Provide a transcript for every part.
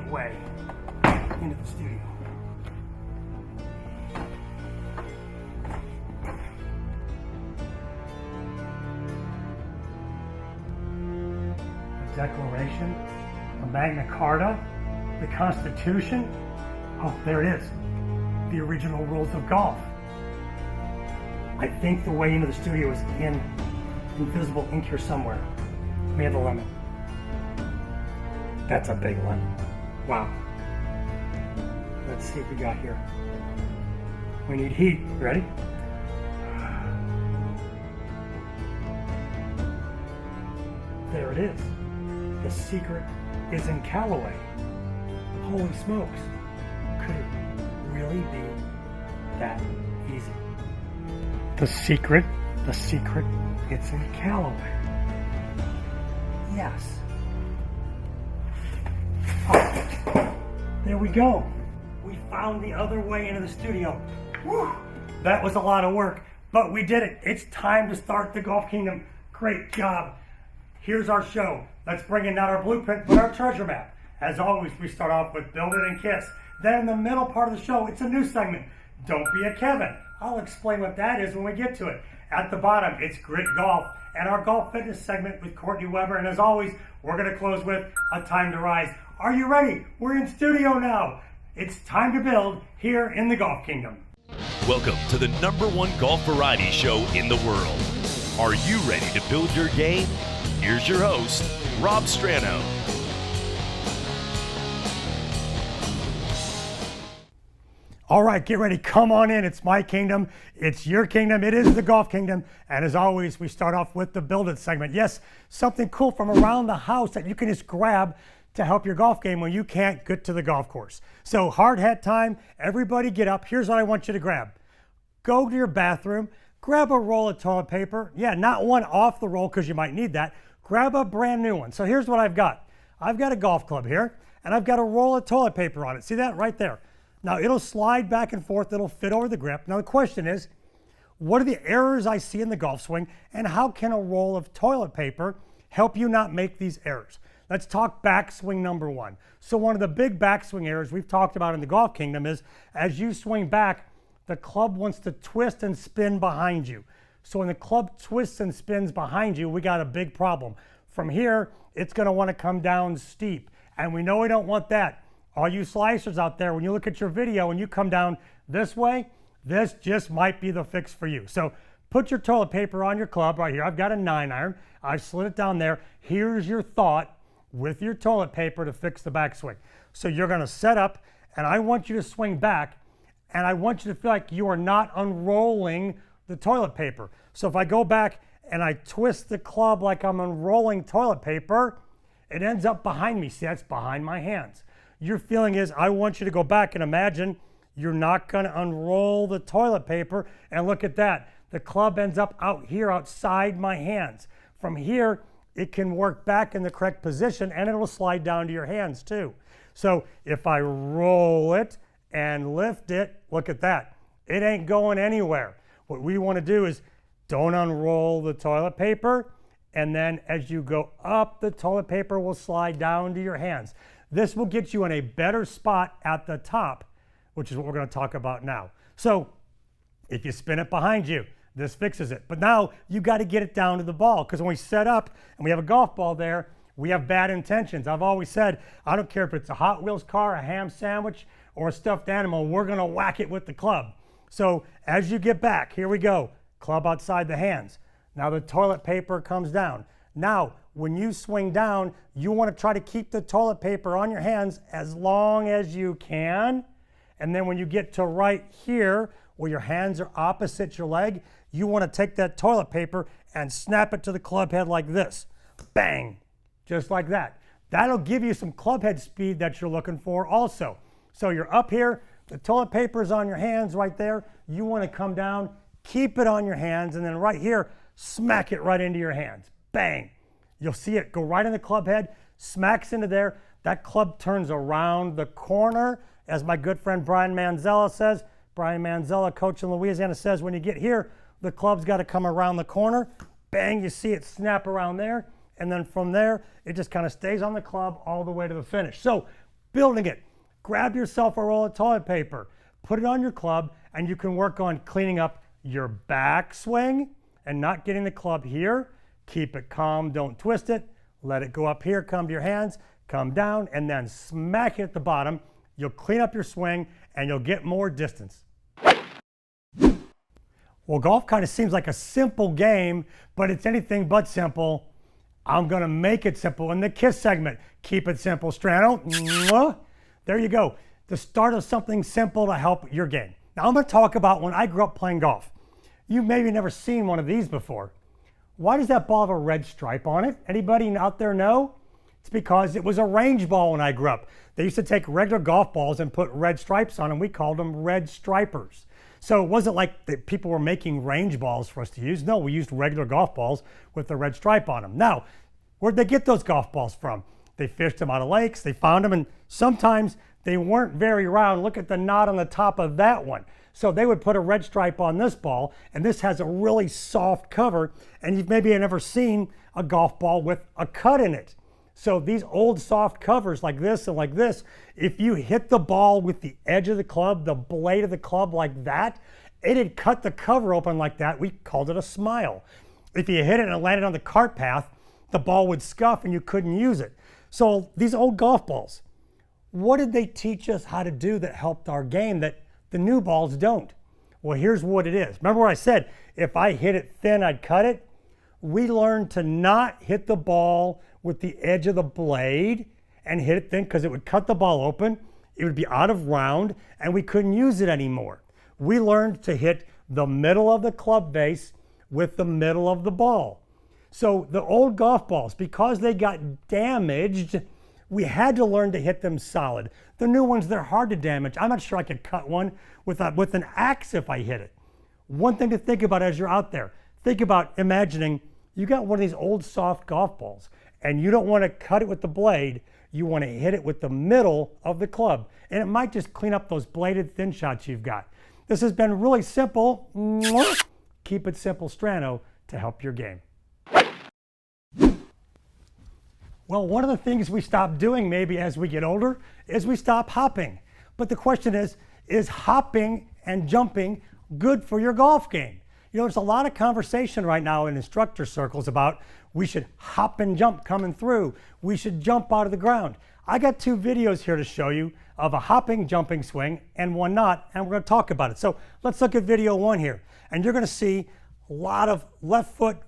secret way into the studio. The Declaration, the Magna Carta, the Constitution. Oh, there it is. The original rules of golf. I think the way into the studio is in invisible ink here somewhere. We have the lemon. That's a big lemon. Wow. Let's see what we got here. We need heat. Ready? There it is. The secret is in Callaway. Holy smokes. Could it really be that easy? The secret, it's in Callaway. Yes. Oh, there we go. We found the other way into the studio. Whew, that was a lot of work, but we did it. It's time to start the Golf Kingdom. Great job. Here's our show. Let's bring in not our blueprint, but our treasure map. As always, we start off with Build It and Kiss. Then in the middle part of the show, it's a new segment, Don't Be a Kevin. I'll explain what that is when we get to it. At the bottom, it's Grit Golf and our golf fitness segment with Courtney Weber. And as always, we're going to close with A Time to Rise. Are you ready? We're in studio now. It's time to build here in the Golf Kingdom. Welcome to the #1 golf variety show in the world. Are you ready to build your game? Here's your host, Rob Strano. All right, get ready. Come on in. It's my kingdom. It's your kingdom. It is the Golf Kingdom. And as always, we start off with the Build It segment. Yes, something cool from around the house that you can just grab to help your golf game when you can't get to the golf course. So hard hat time. Everybody get up. Here's what I want you to grab. Go to your bathroom. Grab a roll of toilet paper. Yeah, not one off the roll because you might need that. Grab a brand new one. So here's what I've got. I've got a golf club here, and I've got a roll of toilet paper on it. See that right there? Now it'll slide back and forth. It'll fit over the grip. Now the question is, what are the errors I see in the golf swing, and how can a roll of toilet paper help you not make these errors? Let's talk backswing number one. So one of the big backswing errors we've talked about in the Golf Kingdom is as you swing back, the club wants to twist and spin behind you. So when the club twists and spins behind you, we got a big problem. From here, it's going to want to come down steep. And we know we don't want that. All you slicers out there, when you look at your video and you come down this way, this just might be the fix for you. So put your toilet paper on your club right here. I've got a 9-iron. I've slid it down there. Here's your thought with your toilet paper to fix the backswing. So you're going to set up, and I want you to swing back, and I want you to feel like you are not unrolling the toilet paper. So if I go back and I twist the club like I'm unrolling toilet paper, it ends up behind me. See, that's behind my hands. Your feeling is I want you to go back and imagine you're not going to unroll the toilet paper, and look at that. The club ends up out here outside my hands. From here, it can work back in the correct position, and it will slide down to your hands too. So if I roll it and lift it, look at that. It ain't going anywhere. What we want to do is don't unroll the toilet paper, and then as you go up, the toilet paper will slide down to your hands. This will get you in a better spot at the top, which is what we're going to talk about now. So if you spin it behind you, this fixes it. But now you got to get it down to the ball, because when we set up and we have a golf ball there, we have bad intentions. I've always said, I don't care if it's a Hot Wheels car, a ham sandwich, or a stuffed animal, we're going to whack it with the club. So as you get back, here we go, club outside the hands. Now the toilet paper comes down. Now, when you swing down, you want to try to keep the toilet paper on your hands as long as you can. And then when you get to right here, where your hands are opposite your leg, you want to take that toilet paper and snap it to the club head like this. Bang! Just like that. That'll give you some club head speed that you're looking for also. So you're up here, the toilet paper is on your hands right there. You want to come down, keep it on your hands, and then right here, smack it right into your hands. Bang! You'll see it go right in the club head, smacks into there. That club turns around the corner, as my good friend Brian Manzella says. Brian Manzella, coach in Louisiana, says when you get here, the club's got to come around the corner. Bang, you see it snap around there. And then from there, it just kind of stays on the club all the way to the finish. So building it. Grab yourself a roll of toilet paper, put it on your club, and you can work on cleaning up your backswing and not getting the club here. Keep it calm, don't twist it. Let it go up here, come to your hands, come down, and then smack it at the bottom. You'll clean up your swing and you'll get more distance. Well, golf kind of seems like a simple game, but it's anything but simple. I'm gonna make it simple in the KISS segment. Keep it simple, Strano. Mwah. There you go. The start of something simple to help your game. Now I'm gonna talk about when I grew up playing golf. You've maybe never seen one of these before. Why does that ball have a red stripe on it? Anybody out there know? It's because it was a range ball when I grew up. They used to take regular golf balls and put red stripes on them. We called them red stripers. So it wasn't like that people were making range balls for us to use. No, we used regular golf balls with the red stripe on them. Now, where'd they get those golf balls from? They fished them out of lakes, they found them, and sometimes they weren't very round. Look at the knot on the top of that one. So they would put a red stripe on this ball, and this has a really soft cover, and you've maybe never seen a golf ball with a cut in it. So these old soft covers like this and like this, if you hit the ball with the edge of the club, the blade of the club like that, it'd cut the cover open like that. We called it a smile. If you hit it and it landed on the cart path, the ball would scuff and you couldn't use it. So these old golf balls, what did they teach us how to do that helped our game that the new balls don't? Well, here's what it is. Remember what I said, if I hit it thin, I'd cut it? We learned to not hit the ball with the edge of the blade and hit it thin because it would cut the ball open, it would be out of round, and we couldn't use it anymore. We learned to hit the middle of the club face with the middle of the ball. So the old golf balls, because they got damaged, we had to learn to hit them solid. The new ones, they're hard to damage. I'm not sure I could cut one with an axe if I hit it. One thing to think about as you're out there, think about imagining you got one of these old soft golf balls and you don't want to cut it with the blade, you want to hit it with the middle of the club. And it might just clean up those bladed thin shots you've got. This has been really simple. Keep it simple, Strano, to help your game. Well, one of the things we stop doing maybe as we get older is we stop hopping. But the question is hopping and jumping good for your golf game? You know, there's a lot of conversation right now in instructor circles about we should hop and jump coming through. We should jump out of the ground. I got two videos here to show you of a hopping, jumping swing and one not, and we're going to talk about it. So let's look at video one here. And you're going to see a lot of left foot,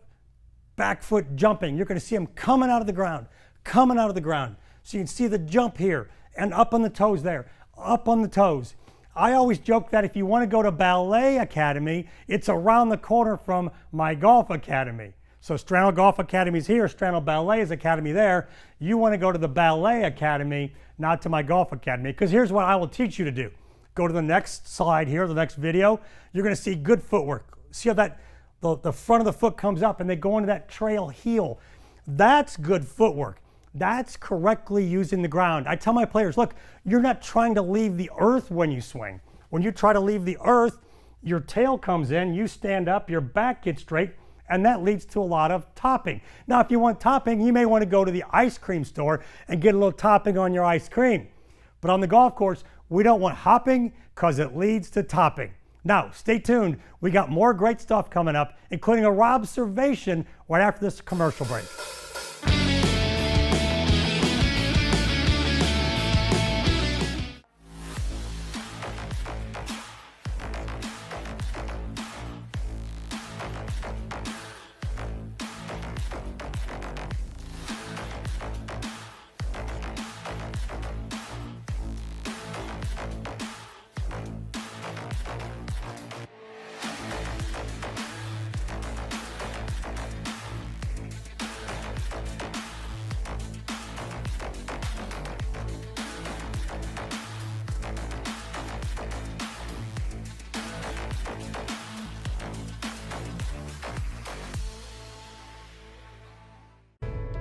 back foot jumping. You're going to see them coming out of the ground. Coming out of the ground. So you can see the jump here and up on the toes there, up on the toes. I always joke that if you want to go to ballet academy, it's around the corner from my golf academy. So Strano Golf Academy is here, Strano Ballet's academy there. You want to go to the ballet academy, not to my golf academy, because here's what I will teach you to do. Go to the next slide here, the next video. You're going to see good footwork. See how that the front of the foot comes up and they go into that trail heel. That's good footwork. That's correctly using the ground. I tell my players, look, you're not trying to leave the earth when you swing. When you try to leave the earth, your tail comes in, you stand up, your back gets straight, and that leads to a lot of topping. Now, if you want topping, you may want to go to the ice cream store and get a little topping on your ice cream. But on the golf course, we don't want hopping because it leads to topping. Now, stay tuned. We got more great stuff coming up, including a Rob observation right after this commercial break.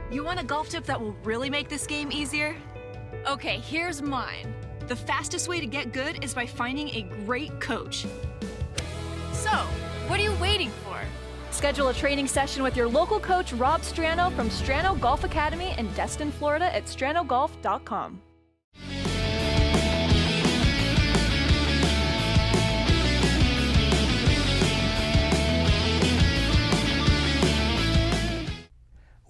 You want a golf tip that will really make this game easier? Okay, here's mine. The fastest way to get good is by finding a great coach. So, what are you waiting for? Schedule a training session with your local coach, Rob Strano from Strano Golf Academy in Destin, Florida at stranogolf.com.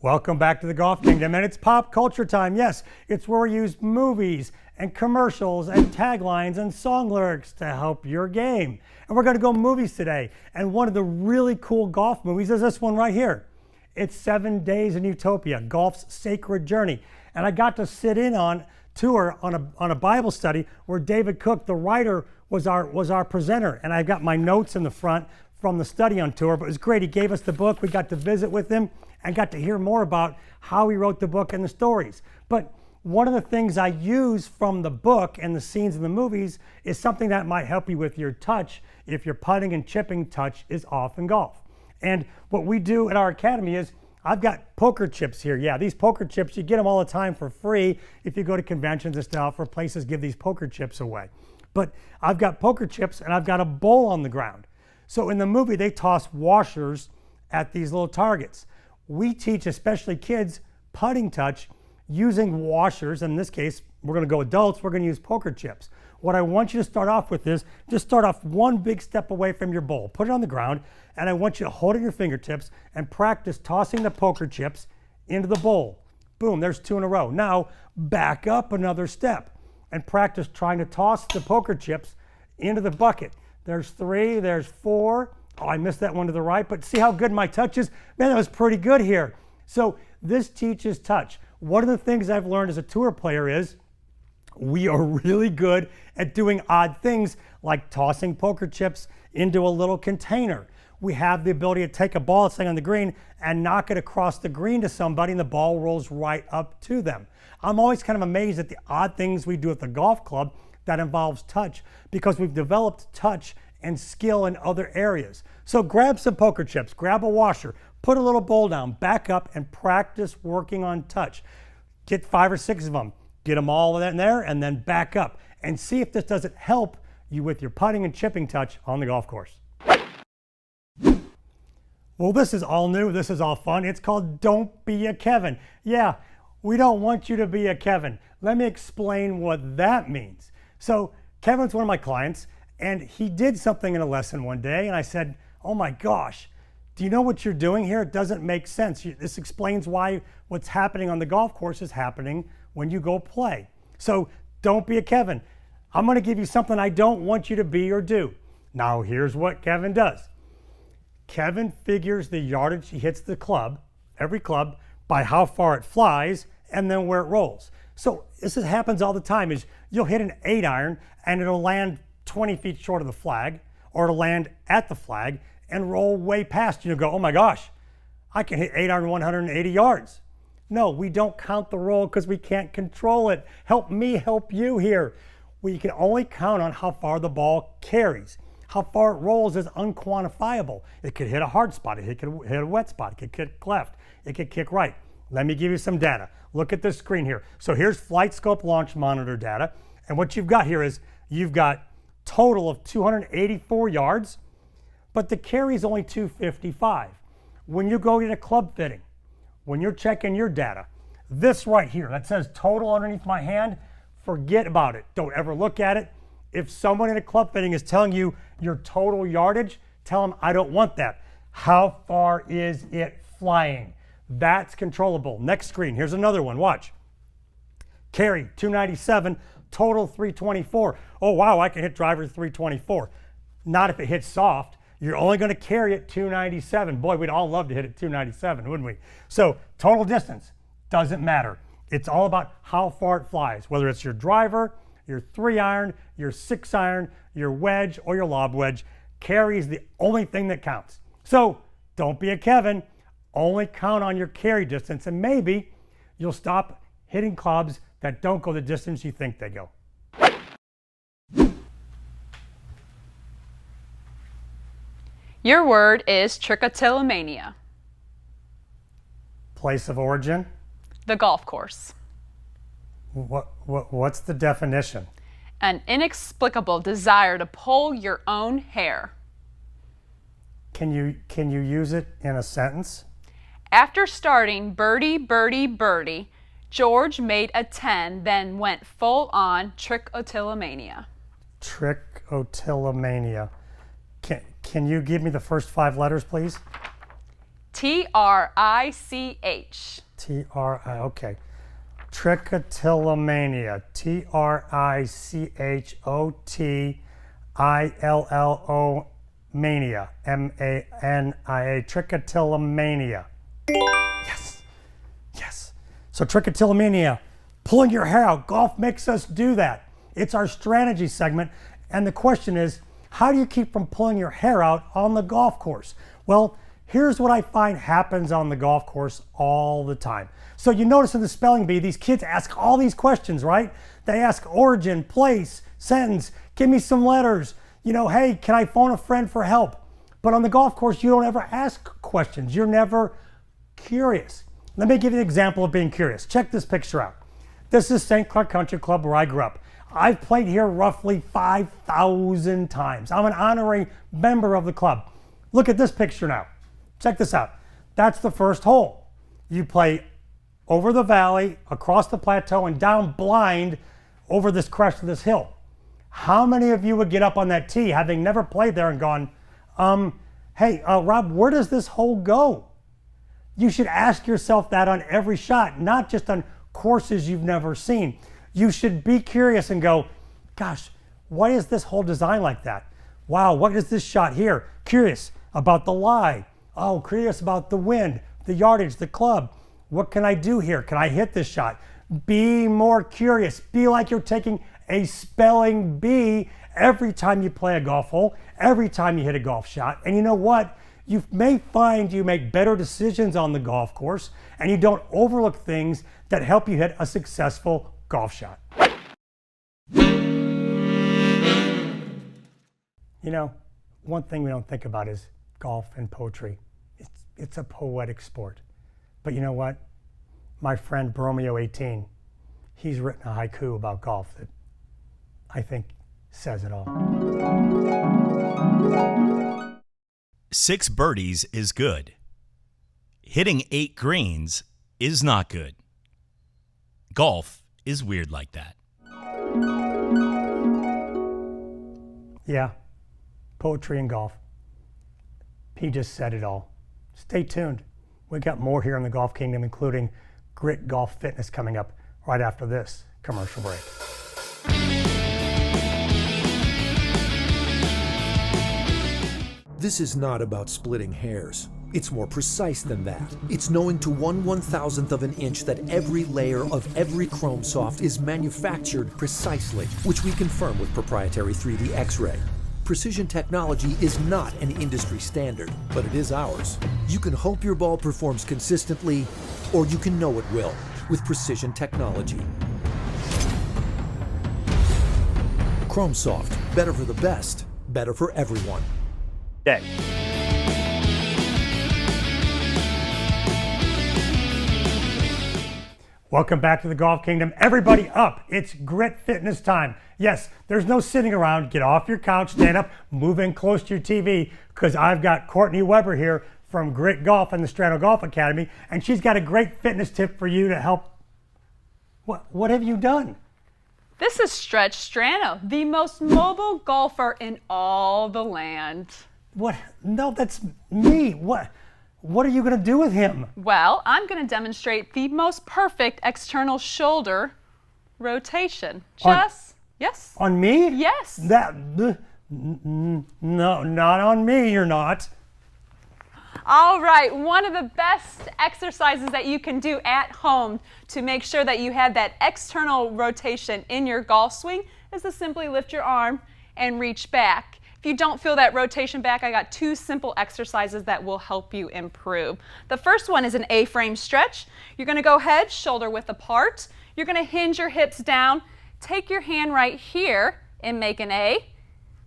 Welcome back to the Golf Kingdom, and it's pop culture time. Yes, it's where we use movies and commercials and taglines and song lyrics to help your game. And we're going to go movies today. And one of the really cool golf movies is this one right here. It's 7 Days in Utopia, Golf's Sacred Journey. And I got to sit in on tour on a Bible study where David Cook, the writer, was our presenter. And I've got my notes in the front from the study on tour, but it was great. He gave us the book. We got to visit with him and got to hear more about how he wrote the book and the stories. But one of the things I use from the book and the scenes in the movies is something that might help you with your touch if your putting and chipping touch is off in golf. And what we do at our academy is I've got poker chips here. Yeah, these poker chips, you get them all the time for free if you go to conventions and stuff, or places give these poker chips away. But I've got poker chips and I've got a bowl on the ground. So in the movie, they toss washers at these little targets. We teach, especially kids, putting touch using washers. In this case, we're going to go adults, we're going to use poker chips. What I want you to start off with is just start off one big step away from your bowl. Put it on the ground, and I want you to hold it in your fingertips and practice tossing the poker chips into the bowl. Boom, there's 2 in a row. Now, back up another step and practice trying to toss the poker chips into the bucket. There's 3, there's 4. Oh, I missed that one to the right, but see how good my touch is? Man, that was pretty good here. So this teaches touch. One of the things I've learned as a tour player is we are really good at doing odd things like tossing poker chips into a little container. We have the ability to take a ball that's laying on the green and knock it across the green to somebody, and the ball rolls right up to them. I'm always kind of amazed at the odd things we do at the golf club that involves touch, because we've developed touch and skill in other areas. So grab some poker chips, grab a washer, put a little bowl down, back up, and practice working on touch. Get 5 or 6 of them, get them all in there, and then back up, and see if this doesn't help you with your putting and chipping touch on the golf course. Well, this is all new, this is all fun. It's called Don't Be a Kevin. Yeah, we don't want you to be a Kevin. Let me explain what that means. So Kevin's one of my clients, and he did something in a lesson one day, and I said, oh my gosh, do you know what you're doing here? It doesn't make sense. This explains why what's happening on the golf course is happening when you go play. So don't be a Kevin. I'm going to give you something I don't want you to be or do. Now here's what Kevin does. Kevin figures the yardage he hits the club, every club, by how far it flies and then where it rolls. So this happens all the time. Is you'll hit an 8-iron and it'll land 20 feet short of the flag, or it'll land at the flag and roll way past you. You'll go, oh my gosh, I can hit 8-iron 180 yards. No, we don't count the roll because we can't control it. Help me help you here. We can only count on how far the ball carries. How far it rolls is unquantifiable. It could hit a hard spot, it could hit a wet spot, it could kick left, it could kick right. Let me give you some data. Look at this screen here. So here's Flight Scope Launch Monitor data. And what you've got here is you've got total of 284 yards, but the carry is only 255. When you go get a club fitting, when you're checking your data, this right here that says total underneath my hand, forget about it. Don't ever look at it. If someone in a club fitting is telling you your total yardage, tell them I don't want that. How far is it flying? That's controllable. Next screen, here's another one, watch. Carry 297, total 324. Oh wow, I can hit driver 324. Not if it hits soft. You're only going to carry it 297. Boy, we'd all love to hit it 297, wouldn't we? So total distance doesn't matter. It's all about how far it flies, whether it's your driver, your 3-iron, your 6-iron, your wedge, or your lob wedge. Carry is the only thing that counts. So don't be a Kevin. Only count on your carry distance, and maybe you'll stop hitting clubs that don't go the distance you think they go. Your word is trichotillomania. Place of origin? The golf course. What's the definition? An inexplicable desire to pull your own hair. Can you use it in a sentence? After starting birdie, birdie, birdie, George made a 10, then went full on trichotillomania. Trichotillomania. Can you give me the first 5 letters, please? T-R-I-C-H. T-R-I, okay. Trichotillomania. Trichotillomania. M-A-N-I-A. Trichotillomania. Yes. Yes. So trichotillomania, pulling your hair out. Golf makes us do that. It's our strategy segment. And the question is, how do you keep from pulling your hair out on the golf course? Well, here's what I find happens on the golf course all the time. So you notice in the spelling bee, these kids ask all these questions, right? They ask origin, place, sentence, give me some letters. You know, hey, can I phone a friend for help? But on the golf course, you don't ever ask questions. You're never curious. Let me give you an example of being curious. Check this picture out. This is St. Clair Country Club where I grew up. I've played here roughly 5,000 times. I'm an honorary member of the club. Look at this picture now. Check this out. That's the first hole. You play over the valley, across the plateau, and down blind over this crest of this hill. How many of you would get up on that tee having never played there and gone, hey, Rob, where does this hole go? You should ask yourself that on every shot, not just on courses you've never seen. You should be curious and go, gosh, why is this hole designed like that? Wow, what is this shot here? Curious about the lie. Oh, curious about the wind, the yardage, the club. What can I do here? Can I hit this shot? Be more curious. Be like you're taking a spelling bee every time you play a golf hole, every time you hit a golf shot. And you know what? You may find you make better decisions on the golf course and you don't overlook things that help you hit a successful golf shot. You know, one thing we don't think about is golf and poetry. It's a poetic sport. But you know what? My friend Bromeo18, he's written a haiku about golf that I think says it all. 6 birdies is good. Hitting 8 greens is not good. Golf is weird like that. Yeah, poetry and golf. He just said it all. Stay tuned. We got more here in the Golf Kingdom, including Grit Golf Fitness coming up right after this commercial break. This is not about splitting hairs. It's more precise than that. It's knowing to 1/1000th of an inch that every layer of every chrome soft is manufactured precisely, which we confirm with proprietary 3D X-ray. Precision technology is not an industry standard, but it is ours. You can hope your ball performs consistently, or you can know it will with precision technology. Chrome Soft, better for the best, better for everyone. Day. Welcome back to the Golf Kingdom. Everybody up. It's Grit Fitness time. Yes, there's no sitting around. Get off your couch, stand up, move in close to your TV, because I've got Courtney Weber here from Grit Golf and the Strano Golf Academy, and she's got a great fitness tip for you to help. What have you done? This is Stretch Strano, the most mobile golfer in all the land. What? No, that's me. What are you going to do with him? Well, I'm going to demonstrate the most perfect external shoulder rotation. Yes? On me? Yes. No, not on me, you're not. All right, one of the best exercises that you can do at home to make sure that you have that external rotation in your golf swing is to simply lift your arm and reach back. If you don't feel that rotation back, I got 2 simple exercises that will help you improve. The first one is an A-frame stretch. You're going to go ahead, shoulder width apart. You're going to hinge your hips down. Take your hand right here and make an A.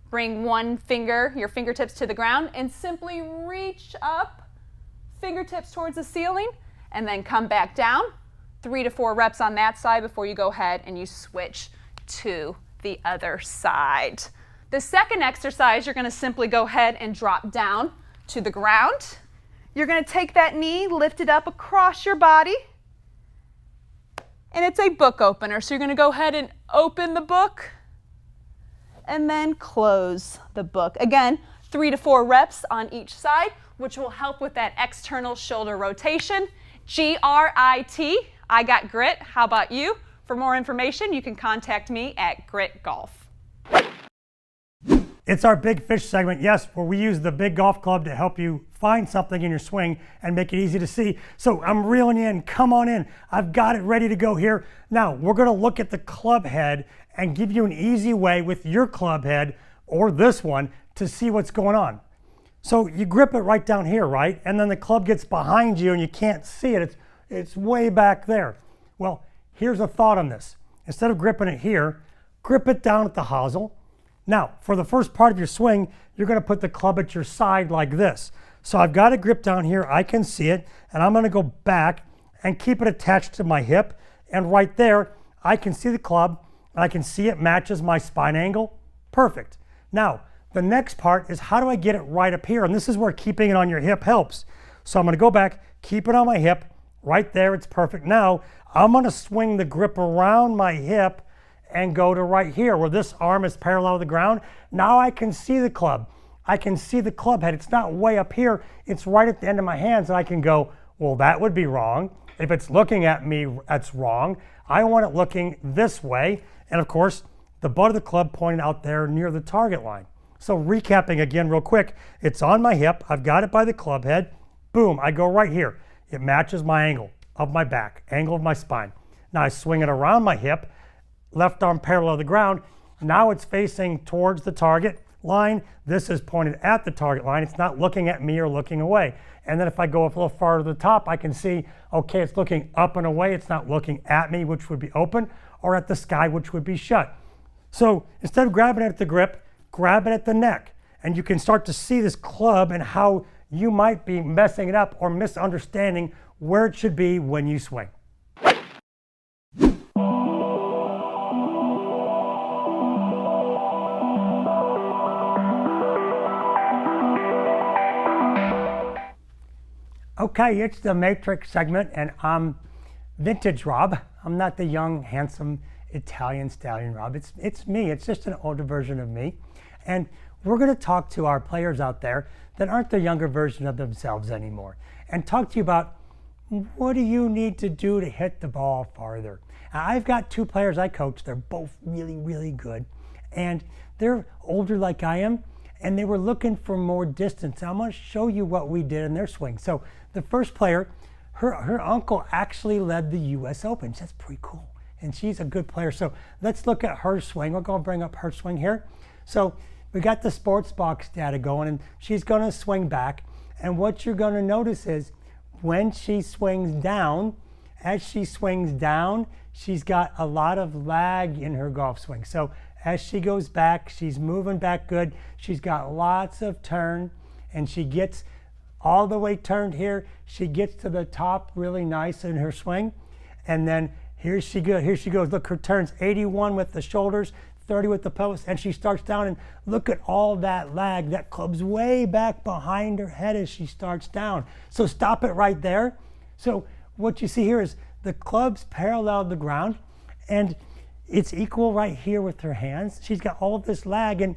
Bring one finger, your fingertips to the ground, and simply reach up, fingertips towards the ceiling, and then come back down. 3 to 4 reps on that side before you go ahead and you switch to the other side. The second exercise, you're going to simply go ahead and drop down to the ground. You're going to take that knee, lift it up across your body, and it's a book opener. So you're going to go ahead and open the book and then close the book. Again, 3 to 4 reps on each side, which will help with that external shoulder rotation. G-R-I-T, I got grit. How about you? For more information, you can contact me at Grit Golf. It's our big fish segment, yes, where we use the big golf club to help you find something in your swing and make it easy to see. So I'm reeling you in, come on in. I've got it ready to go here. Now, we're gonna look at the club head and give you an easy way with your club head or this one to see what's going on. So you grip it right down here, right? And then the club gets behind you and you can't see it. It's way back there. Well, here's a thought on this. Instead of gripping it here, grip it down at the hosel. Now, for the first part of your swing, you're going to put the club at your side like this. So I've got a grip down here, I can see it, and I'm going to go back and keep it attached to my hip. And right there, I can see the club, and I can see it matches my spine angle. Perfect. Now, the next part is how do I get it right up here? And this is where keeping it on your hip helps. So I'm going to go back, keep it on my hip, right there, it's perfect. Now, I'm going to swing the grip around my hip and go to right here where this arm is parallel to the ground. Now I can see the club. I can see the club head. It's not way up here. It's right at the end of my hands, and I can go, well, that would be wrong. If it's looking at me, that's wrong. I want it looking this way. And of course, the butt of the club pointed out there near the target line. So recapping again real quick, it's on my hip. I've got it by the club head. Boom, I go right here. It matches my angle of my back, angle of my spine. Now I swing it around my hip, left arm parallel to the ground. Now it's facing towards the target line. This is pointed at the target line. It's not looking at me or looking away. And then if I go a little farther to the top, I can see, okay, it's looking up and away. It's not looking at me, which would be open, or at the sky, which would be shut. So instead of grabbing it at the grip, grab it at the neck. And you can start to see this club and how you might be messing it up or misunderstanding where it should be when you swing. Okay, it's the Matrix segment, and I'm vintage Rob. I'm not the young, handsome Italian stallion Rob. It's me. It's just an older version of me. And we're going to talk to our players out there that aren't the younger version of themselves anymore and talk to you about what do you need to do to hit the ball farther. Now, I've got two players I coach. They're both really, really good. And they're older like I am, and they were looking for more distance. I'm going to show you what we did in their swing. So the first player, her uncle actually led the U.S. Open. That's pretty cool. And she's a good player. So let's look at her swing. We're going to bring up her swing here. So we got the sports box data going, and she's going to swing back. And what you're going to notice is when she swings down, as she swings down, she's got a lot of lag in her golf swing. So as she goes back, she's moving back good. She's got lots of turn, and she gets all the way turned here. She gets to the top really nice in her swing. And then here she goes. Look, her turn's 81 with the shoulders, 30 with the post, and she starts down, and look at all that lag. That club's way back behind her head as she starts down. So stop it right there. So what you see here is the club's parallel to the ground, and it's equal right here with her hands. She's got all of this lag, and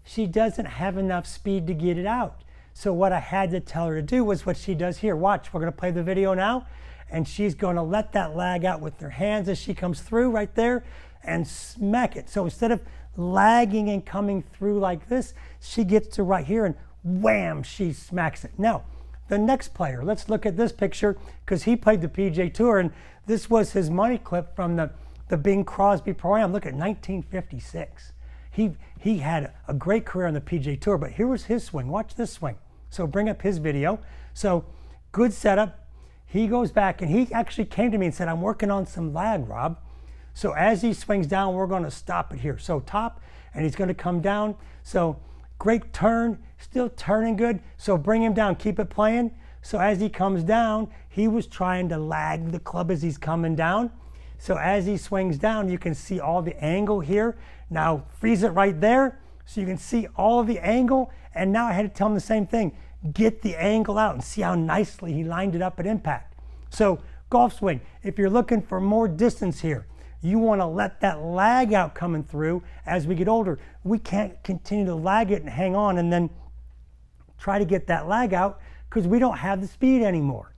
she doesn't have enough speed to get it out. So what I had to tell her to do was what she does here. Watch, we're going to play the video now, and she's going to let that lag out with her hands as she comes through right there and smack it. So instead of lagging and coming through like this, she gets to right here and wham, she smacks it. Now, the next player, let's look at this picture because he played the PGA Tour, and this was his money clip from the Bing Crosby Pro-Am. Look at 1956. He had a great career on the PGA Tour, but here was his swing. Watch this swing. So bring up his video. So good setup. He goes back, and he actually came to me and said, I'm working on some lag, Rob. So as he swings down, we're going to stop it here. So top, and he's going to come down. So great turn, still turning good. So bring him down, keep it playing. So as he comes down, he was trying to lag the club as he's coming down. So as he swings down, you can see all the angle here. Now freeze it right there so you can see all of the angle. And now I had to tell him the same thing. Get the angle out and see how nicely he lined it up at impact. So golf swing, if you're looking for more distance here, You want to let that lag out coming through as we get older. We can't continue to lag it and hang on and then try to get that lag out because we don't have the speed anymore.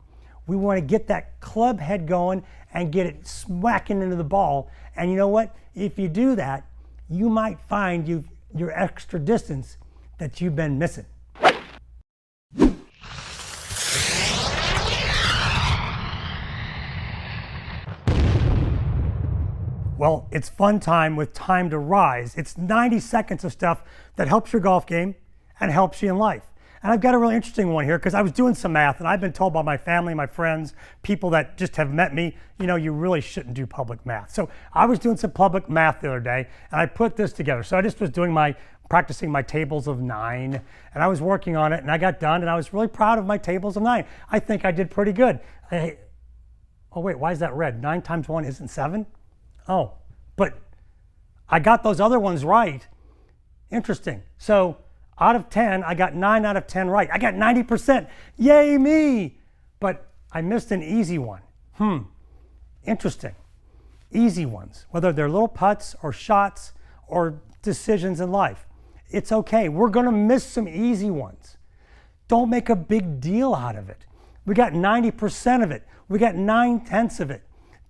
We want to get that club head going and get it smacking into the ball. And you know what? If you do that, you might find your extra distance that you've been missing. Well, it's fun time with Time to Rise. It's 90 seconds of stuff that helps your golf game and helps you in life. And I've got a really interesting one here because I was doing some math and I've been told by my family, my friends, people that just have met me, you know, you really shouldn't do public math. So I was doing some public math the other day and I put this together. So I just was practicing my tables of 9 and I was working on it and I got done and I was really proud of my tables of 9. I think I did pretty good. Oh wait, why is that red? 9 times 1 isn't 7? Oh, but I got those other ones right. Interesting. So out of 10, I got 9 out of 10 right. I got 90%. Yay me! But I missed an easy one. Interesting. Easy ones, whether they're little putts or shots or decisions in life. It's okay. We're going to miss some easy ones. Don't make a big deal out of it. We got 90% of it. We got 9/10 of it.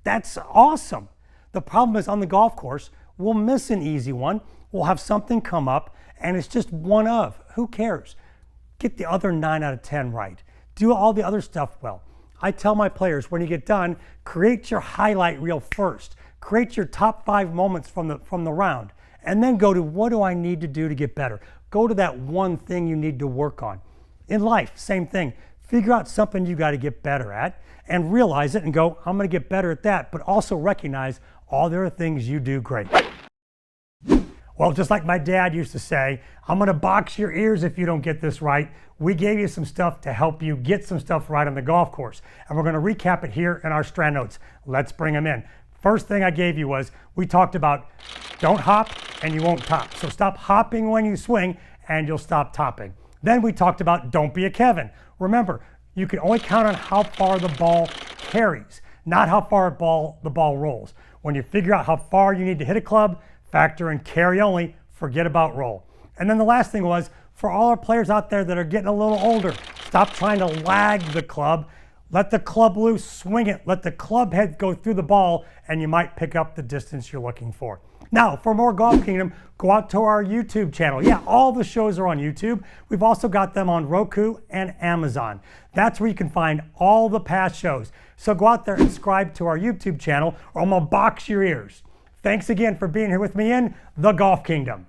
That's awesome. The problem is on the golf course, we'll miss an easy one. We'll have something come up and it's just one of. Who cares? Get the other 9 out of 10 right. Do all the other stuff well. I tell my players when you get done, create your highlight reel first. Create your top 5 moments from the round. And then go to what do I need to do to get better? Go to that one thing you need to work on. In life, same thing. Figure out something you got to get better at and realize it and go, I'm going to get better at that, but also recognize all the other things you do great. Well, just like my dad used to say, I'm going to box your ears if you don't get this right. We gave you some stuff to help you get some stuff right on the golf course. And we're going to recap it here in our Strand notes. Let's bring them in. First thing I gave you was we talked about don't hop and you won't top. So stop hopping when you swing and you'll stop topping. Then we talked about don't be a Kevin. Remember, you can only count on how far the ball carries, not how far the ball rolls. When you figure out how far you need to hit a club, factor in carry only, forget about roll. And then the last thing was, for all our players out there that are getting a little older, stop trying to lag the club. Let the club loose, swing it, let the club head go through the ball, and you might pick up the distance you're looking for. Now, for more Golf Kingdom, go out to our YouTube channel. Yeah, all the shows are on YouTube. We've also got them on Roku and Amazon. That's where you can find all the past shows. So go out there and subscribe to our YouTube channel, or I'm gonna box your ears. Thanks again for being here with me in the Golf Kingdom.